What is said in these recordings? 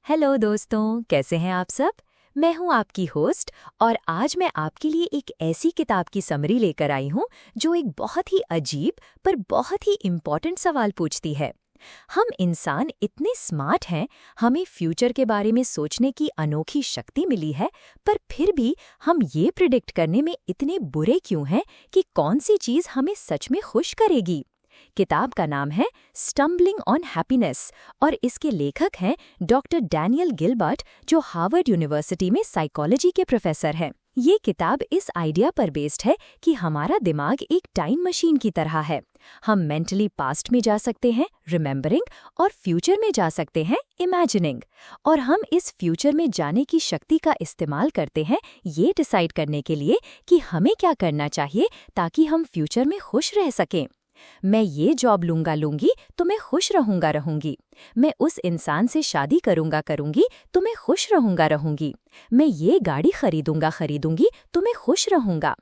Hello दोस्तों, कैसे हैं आप सब। मैं हूं आपकी होस्ट और आज मैं आपके लिए एक ऐसी किताब की समरी लेकर आई हूं जो एक बहुत ही अजीब पर बहुत ही इम्पॉर्टेंट सवाल पूछती है। हम इंसान इतने स्मार्ट हैं, हमें फ्यूचर के बारे में सोचने की अनोखी शक्ति मिली है, पर फिर भी हम ये प्रिडिक्ट करने में इतने बुरे क्यों हैं कि कौन सी चीज़ हमें सच में खुश करेगी। किताब का नाम है स्टम्बलिंग ऑन हैप्पीनेस और इसके लेखक हैं डॉक्टर डैनियल गिलबर्ट, जो हार्वर्ड यूनिवर्सिटी में साइकोलॉजी के प्रोफेसर हैं। ये किताब इस आइडिया पर बेस्ड है कि हमारा दिमाग एक टाइम मशीन की तरह है। हम मेंटली पास्ट में जा सकते हैं, रिमेंबरिंग, और फ्यूचर में जा सकते हैं, इमेजिनिंग। और हम इस फ्यूचर में जाने की शक्ति का इस्तेमाल करते हैं ये डिसाइड करने के लिए कि हमें क्या करना चाहिए ताकि हम फ्यूचर में खुश रह सकें। मैं ये जॉब लूंगी तो मैं खुश रहूंगी। मैं उस इंसान से शादी करूंगी तो मैं खुश रहूंगी। मैं ये गाड़ी खरीदूंगी तो मैं खुश रहूंगा।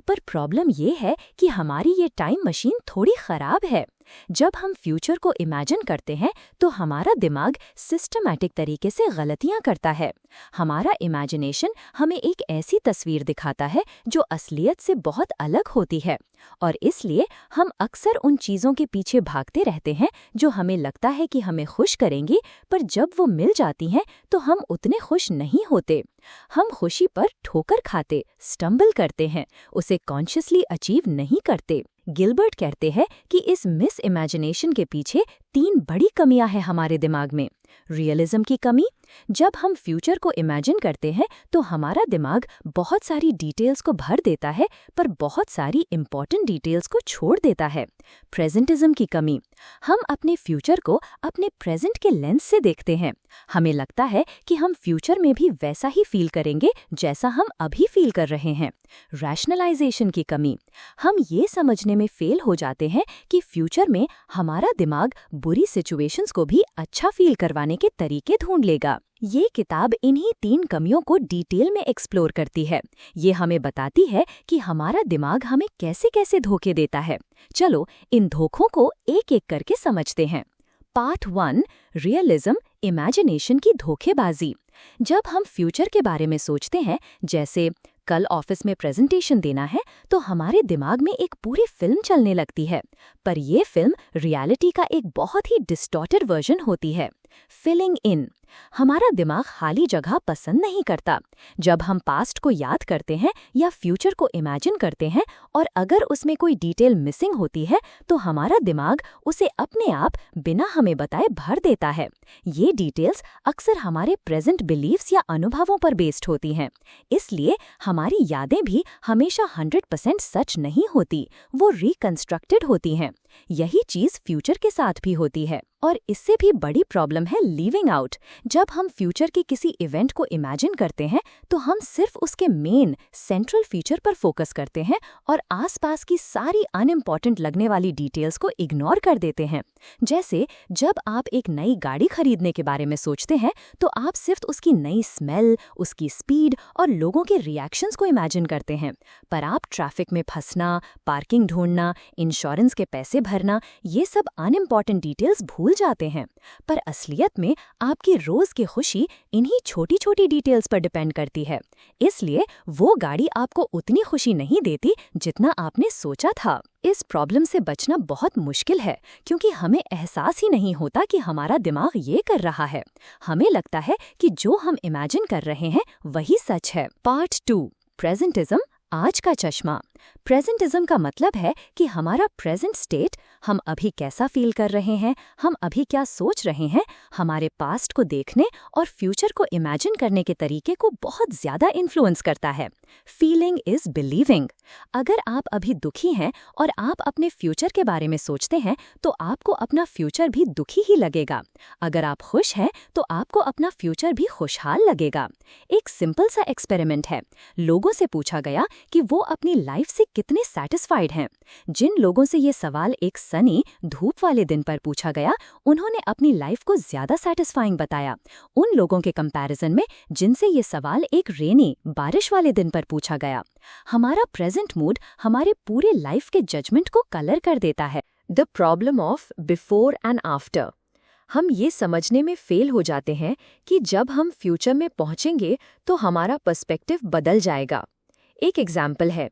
पर प्रॉब्लम ये है कि हमारी ये टाइम मशीन थोड़ी खराब है। जब हम फ्यूचर को इमेजिन करते हैं तो हमारा दिमाग सिस्टमैटिक तरीके से गलतियां करता है। हमारा इमेजिनेशन हमें एक ऐसी तस्वीर दिखाता है जो असलियत से बहुत अलग होती है, और इसलिए हम अक्सर उन चीज़ों के पीछे भागते रहते हैं जो हमें लगता है कि हमें खुश करेंगी, पर जब वो मिल जाती हैं तो हम उतने खुश नहीं होते। हम खुशी पर ठोकर खाते, स्टम्बल करते हैं, उसे कॉन्शियसली अचीव नहीं करते। गिलबर्ट कहते हैं कि इस मिस इमेजिनेशन के पीछे 3 बड़ी कमियां हैं हमारे दिमाग में। रियलिज्म की कमी। जब हम फ्यूचर को इमेजिन करते हैं तो हमारा दिमाग बहुत सारी डिटेल्स को भर देता है, पर बहुत सारी इंपॉर्टेंट डिटेल्स को छोड़ देता है। प्रेजेंटिज्म की कमी। हम अपने फ्यूचर को अपने प्रेजेंट के लेंस से देखते हैं। हमें लगता है कि हम फ्यूचर में भी वैसा ही फील करेंगे जैसा हम अभी फील कर रहे हैं। रैशनलाइजेशन की कमी। हम ये समझने में फेल हो जाते हैं कि फ्यूचर में हमारा दिमाग बुरी सिचुएशंस को भी अच्छा फील करवाने के तरीके ढूंढ लेगा। ये किताब इन्हीं 3 कमियों को डिटेल में एक्सप्लोर करती है। ये हमें बताती है कि हमारा दिमाग हमें कैसे कैसे धोखे देता है। चलो इन धोखों को एक एक करके समझते हैं। पार्ट 1, रियलिज्म, इमेजिनेशन की धोखेबाजी। जब हम फ्यूचर के बारे में सोचते हैं, जैसे कल ऑफिस में प्रेजेंटेशन देना है, तो हमारे दिमाग में एक पूरी फिल्म चलने लगती है, पर यह फिल्म रियलिटी का एक बहुत ही डिस्टॉर्टेड वर्जन होती है। Filling in. हमारा खाली खाली जगह पसंद नहीं करता। जब हम पास्ट को याद करते हैं या फ्यूचर को इमेजिन करते हैं और अगर उसमें कोई डिटेल मिसिंग होती है तो हमारा दिमाग उसे अपने आप बिना हमें बताए भर देता है। ये डिटेल्स अक्सर हमारे प्रेजेंट बिलीव्स या अनुभवों पर बेस्ड होती हैं, इसलिए हमारी यादें भी हमेशा 100% सच नहीं होती, वो रिकंस्ट्रक्टेड होती हैं। यही चीज़ फ्यूचर के साथ भी होती है। और इससे भी बड़ी प्रॉब्लम है लीविंग आउट। जब हम फ्यूचर के किसी इवेंट को इमेजिन करते हैं तो हम सिर्फ उसके मेन सेंट्रल फीचर पर फोकस करते हैं और आसपास की सारी अनइम्पॉर्टेंट लगने वाली डिटेल्स को इग्नोर कर देते हैं। जैसे जब आप एक नई गाड़ी खरीदने के बारे में सोचते हैं तो आप सिर्फ उसकी नई स्मेल, उसकी स्पीड और लोगों के रिएक्शंस को इमेजिन करते हैं, पर आप ट्रैफिक में फंसना, पार्किंग ढूंढना, इंश्योरेंस के पैसे भरना, ये सब अनइम्पॉर्टेंट डिटेल्स भूल जाते हैं। पर असलियत में आपकी रोज की खुशी इन्हीं छोटी छोटी डिटेल्स पर डिपेंड करती है, इसलिए वो गाड़ी आपको उतनी खुशी नहीं देती जितना आपने सोचा था। इस प्रॉब्लम से बचना बहुत मुश्किल है क्योंकि हमें एहसास ही नहीं होता कि हमारा दिमाग ये कर रहा है। हमें लगता है कि जो हम इमेजिन कर रहे हैं वही सच है। पार्ट 2, प्रेजेंटिज्म, आज का चश्मा। प्रेजेंटिज्म का मतलब है कि हमारा प्रेजेंट स्टेट, हम अभी कैसा फील कर रहे हैं, हम अभी क्या सोच रहे हैं, हमारे पास्ट को देखने और फ्यूचर को इमेजिन करने के तरीके को बहुत ज्यादा इन्फ्लुएंस करता है। Feeling is believing. अगर आप अभी दुखी हैं और आप अपने फ्यूचर के बारे में सोचते हैं तो आपको अपना फ्यूचर भी दुखी ही लगेगा। अगर आप खुश हैं तो आपको अपना फ्यूचर भी खुशहाल लगेगा। एक सिंपल सा एक्सपेरिमेंट है। लोगों से पूछा गया कि वो अपनी लाइफ से कितने सैटिस्फाइड हैं। जिन लोगों से ये सवाल एक सनी, धूप वाले दिन पर पूछा गया, उन्होंने अपनी लाइफ को ज्यादा सैटिस्फाइंग बताया उन लोगों के कंपैरिजन में जिनसे ये सवाल एक रेनी, बारिश वाले दिन पर पूछा गया। हमारा प्रेजेंट मूड हमारे पूरे लाइफ के जजमेंट को कलर कर देता है। The problem of before and after. हम ये समझने में फेल हो जाते हैं कि जब हम फ्यूचर में पहुंचेंगे तो हमारा पर्सपेक्टिव बदल जाएगा। एक एग्जाम्पल है,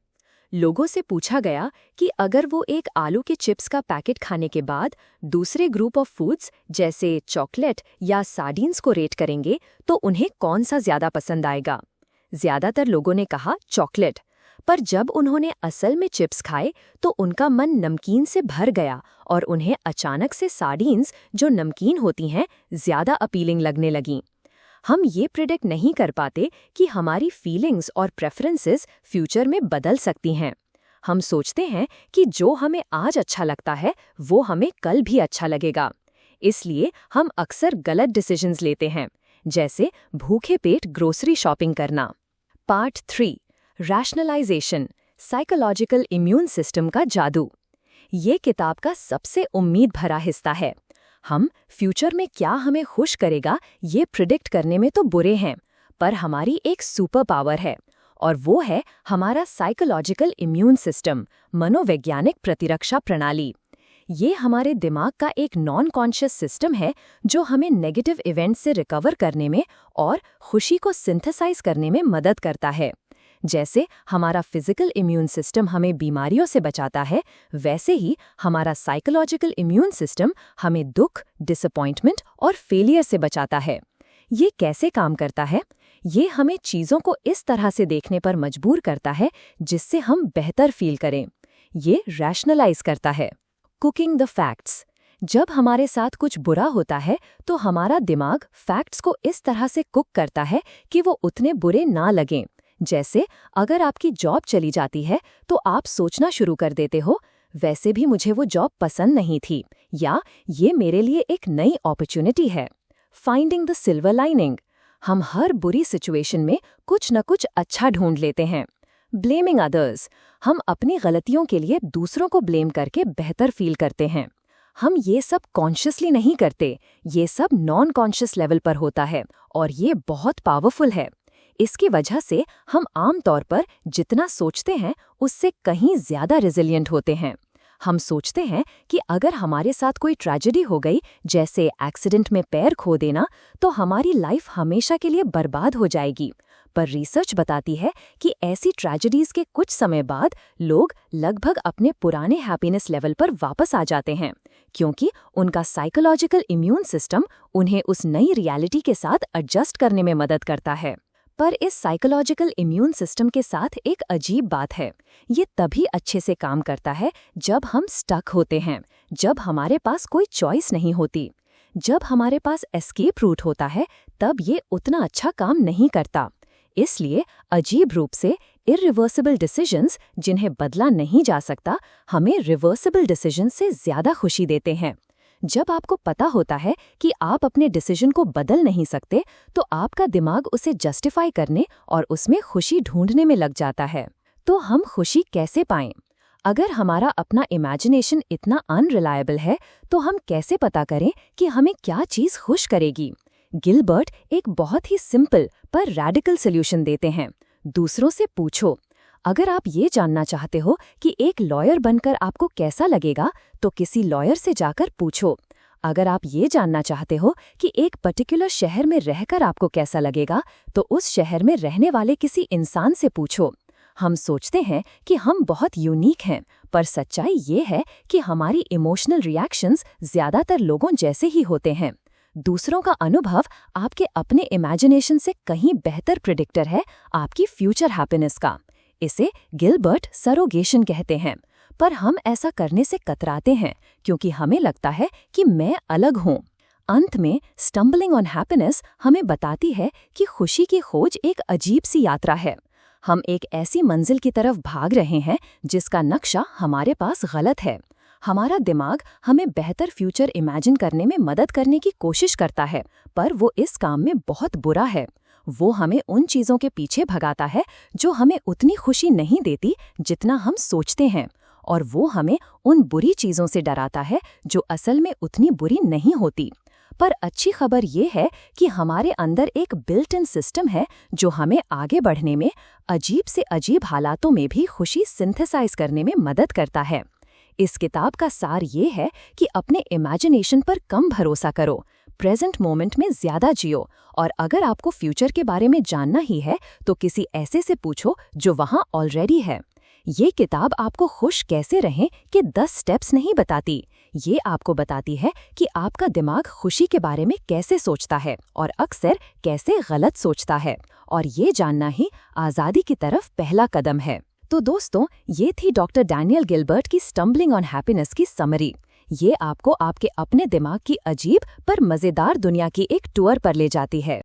लोगों से पूछा गया कि अगर वो एक आलू के चिप्स का पैकेट खाने के बाद दूसरे ग्रुप ऑफ फूड्स जैसे चॉकलेट या सार्डिन्स को रेट करेंगे तो उन्हें कौन सा ज़्यादा पसंद आएगा। ज़्यादातर लोगों ने कहा चॉकलेट, पर जब उन्होंने असल में चिप्स खाए तो उनका मन नमकीन से भर गया और उन्हें अचानक से सार्डिन्स, जो नमकीन होती हैं, ज़्यादा अपीलिंग लगने लगीं। हम ये प्रिडिक्ट नहीं कर पाते कि हमारी फीलिंग्स और प्रेफरेंसेस फ्यूचर में बदल सकती हैं। हम सोचते हैं कि जो हमें आज अच्छा लगता है वो हमें कल भी अच्छा लगेगा। इसलिए हम अक्सर गलत डिसीजंस लेते हैं, जैसे भूखे पेट ग्रोसरी शॉपिंग करना। Part 3, rationalisation, psychological immune system का जादू। ये किताब का सबसे उम्मीद भरा हिस्सा है। हम फ्यूचर में क्या हमें खुश करेगा ये प्रिडिक्ट करने में तो बुरे हैं, पर हमारी एक सुपर पावर है, और वो है हमारा साइकोलॉजिकल इम्यून सिस्टम, मनोवैज्ञानिक प्रतिरक्षा प्रणाली। ये हमारे दिमाग का एक नॉन कॉन्शियस सिस्टम है जो हमें नेगेटिव इवेंट से रिकवर करने में और खुशी को सिंथेसाइज करने में मदद करता है। जैसे हमारा फिजिकल इम्यून सिस्टम हमें बीमारियों से बचाता है, वैसे ही हमारा साइकोलॉजिकल इम्यून सिस्टम हमें दुख, डिसअपॉइंटमेंट और फेलियर से बचाता है। ये कैसे काम करता है? ये हमें चीज़ों को इस तरह से देखने पर मजबूर करता है जिससे हम बेहतर फील करें। ये रैशनलाइज करता है। Cooking the facts. जब हमारे साथ कुछ बुरा होता है तो हमारा दिमाग फैक्ट्स को इस तरह से कुक करता है कि वो उतने बुरे ना लगें। जैसे अगर आपकी जॉब चली जाती है तो आप सोचना शुरू कर देते हो, वैसे भी मुझे वो जॉब पसंद नहीं थी, या ये मेरे लिए एक नई अपॉर्चुनिटी है। Finding the silver lining. हम हर बुरी सिचुएशन में कुछ न कुछ अच्छा ढूंढ लेते हैं। Blaming others. हम अपनी गलतियों के लिए दूसरों को ब्लेम करके बेहतर फील करते हैं। हम ये सब कॉन्शियसली नहीं करते, ये सब नॉन कॉन्शियस लेवल पर होता है, और ये बहुत पावरफुल है। इसकी वजह से हम आम तौर पर जितना सोचते हैं उससे कहीं ज़्यादा रेजिलिएंट होते हैं। हम सोचते हैं कि अगर हमारे साथ कोई ट्रेजेडी हो गई, जैसे एक्सीडेंट में पैर खो देना, तो हमारी लाइफ हमेशा के लिए बर्बाद हो जाएगी। पर रिसर्च बताती है कि ऐसी ट्रेजेडीज के कुछ समय बाद लोग लगभग अपने पुराने हैप्पीनेस लेवल पर वापस आ जाते हैं, क्योंकि उनका साइकोलॉजिकल इम्यून सिस्टम उन्हें उस नई रियलिटी के साथ एडजस्ट करने में मदद करता है। पर इस साइकोलॉजिकल इम्यून सिस्टम के साथ एक अजीब बात है। ये तभी अच्छे से काम करता है जब हम स्टक होते हैं, जब हमारे पास कोई चॉइस नहीं होती। जब हमारे पास एस्केप रूट होता है तब ये उतना अच्छा काम नहीं करता। इसलिए अजीब रूप से इरिवर्सिबल डिसीजंस, जिन्हें बदला नहीं जा सकता, हमें रिवर्सिबल डिसीजन से ज़्यादा खुशी देते हैं। जब आपको पता होता है कि आप अपने डिसीजन को बदल नहीं सकते, तो आपका दिमाग उसे जस्टिफाई करने और उसमें खुशी ढूंढने में लग जाता है। तो हम खुशी कैसे पाएं? अगर हमारा अपना इमेजिनेशन इतना अनरिलायबल है, तो हम कैसे पता करें कि हमें क्या चीज़ खुश करेगी? गिलबर्ट एक बहुत ही सिंपल पर रैडिकल सॉल्यूशन देते हैं। दूसरों से पूछो। अगर आप ये जानना चाहते हो कि एक लॉयर बनकर आपको कैसा लगेगा, तो किसी लॉयर से जाकर पूछो। अगर आप ये जानना चाहते हो कि एक पर्टिकुलर शहर में रहकर आपको कैसा लगेगा, तो उस शहर में रहने वाले किसी इंसान से पूछो। हम सोचते हैं कि हम बहुत यूनिक हैं, पर सच्चाई ये है कि हमारी इमोशनल रिएक्शंस ज़्यादातर लोगों जैसे ही होते हैं। दूसरों का अनुभव आपके अपने इमेजिनेशन से कहीं बेहतर प्रिडिक्टर है आपकी फ्यूचर हैप्पीनेस का। इसे गिलबर्ट सरोगेशन कहते हैं, पर हम ऐसा करने से कतराते हैं क्योंकि हमें लगता है कि मैं अलग हूँ। अंत में स्टम्बलिंग ऑन हैप्पीनेस हमें बताती है कि खुशी की खोज एक अजीब सी यात्रा है। हम एक ऐसी मंजिल की तरफ भाग रहे हैं जिसका नक्शा हमारे पास गलत है। हमारा दिमाग हमें बेहतर फ्यूचर इमेजिन करने में मदद करने की कोशिश करता है, पर वो इस काम में बहुत बुरा है। वो हमें उन चीज़ों के पीछे भगाता है जो हमें उतनी खुशी नहीं देती जितना हम सोचते हैं, और वो हमें उन बुरी चीज़ों से डराता है जो असल में उतनी बुरी नहीं होती। पर अच्छी खबर ये है कि हमारे अंदर एक बिल्ट इन सिस्टम है जो हमें आगे बढ़ने में, अजीब से अजीब हालातों में भी खुशी सिंथेसाइज करने में मदद करता है। इस किताब का सार ये है कि अपने इमेजिनेशन पर कम भरोसा करो, प्रेजेंट मोमेंट में ज्यादा जियो, और अगर आपको फ्यूचर के बारे में जानना ही है तो किसी ऐसे से पूछो जो वहाँ ऑलरेडी है। ये किताब आपको खुश कैसे रहें कि 10 स्टेप्स नहीं बताती, ये आपको बताती है कि आपका दिमाग खुशी के बारे में कैसे सोचता है और अक्सर कैसे गलत सोचता है, और ये जानना ही आज़ादी की तरफ पहला कदम है। तो दोस्तों, ये थी डॉक्टर डैनियल गिलबर्ट की स्टम्बलिंग ऑन हैप्पीनेस की समरी। ये आपको आपके अपने दिमाग की अजीब पर मज़ेदार दुनिया की एक टूर पर ले जाती है।